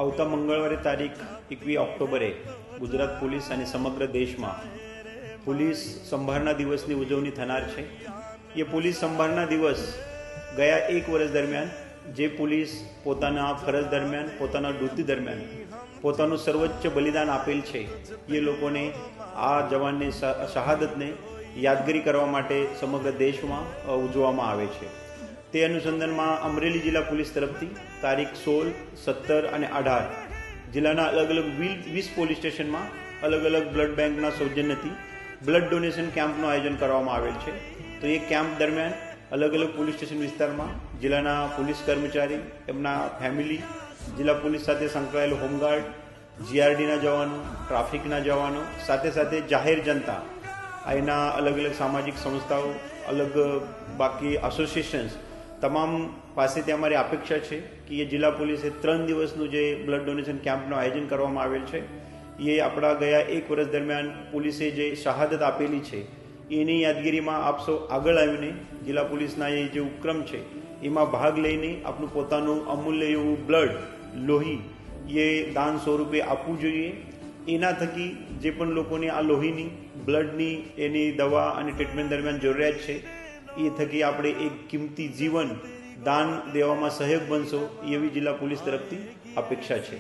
આવતા મંગળવારે તારીખ 21 ઓક્ટોબરે ગુજરાત પોલીસ અને સમગ્ર દેશમાં પોલીસ સંભાળના દિવસની ઉજવણી થનાર છે। એ પોલીસ સંભાળના દિવસ ગયા એક વર્ષ દરમિયાન જે પોલીસ પોતાના ફરજ દરમિયાન પોતાના ડ્યુટી દરમિયાન પોતાનું સર્વોચ્ચ બલિદાન આપેલ છે એ લોકોને આ જવાનની શહાદતને યાદગીરી કરવા માટે સમગ્ર દેશમાં ઉજવવામાં આવે છે। તે અનુસંધાનમાં અમરેલી જિલ્લા પોલીસ તરફથી તારીખ 16, 17 અને 18 જિલ્લાના અલગ અલગ 20 પોલીસ સ્ટેશનમાં અલગ અલગ બ્લડ બેંકના સૌજન્યથી બ્લડ ડોનેશન કેમ્પનું આયોજન કરવામાં આવેલ છે। તો એ કેમ્પ દરમિયાન અલગ અલગ પોલીસ સ્ટેશન વિસ્તારમાં જિલ્લાના પોલીસ કર્મચારી, એમના ફેમિલી, જિલ્લા પોલીસ સાથે સંકળાયેલ હોમગાર્ડ, જીઆરડીના જવાનો, ટ્રાફિકના જવાનો, સાથે સાથે જાહેર જનતા, અહીંના અલગ અલગ સામાજિક સંસ્થાઓ, અલગ બાકી એસોસિએશન્સ તમામ પાસેથી અમારી અપેક્ષા છે કે એ જિલ્લા પોલીસે 3 દિવસનું જે બ્લડ ડોનેશન કેમ્પનું આયોજન કરવામાં આવેલ છે એ આપણા ગયા એક વર્ષ દરમિયાન પોલીસે જે શહાદત આપેલી છે એની યાદગીરીમાં આપ સૌ આગળ આવીને જિલ્લા પોલીસના એ જે ઉપક્રમ છે એમાં ભાગ લઈને આપણું પોતાનું અમૂલ્ય એવું બ્લડ, લોહી એ દાન સ્વરૂપે આપવું જોઈએ। એના થકી જે પણ લોકોને આ લોહીની, બ્લડની એની દવા અને ટ્રીટમેન્ટ દરમિયાન જરૂરિયાત છે એ થકી આપણે એક કિંમતી જીવન દાન દેવામાં સહયોગ બનશો એવી જિલ્લા પોલીસ તરફથી અપેક્ષા છે।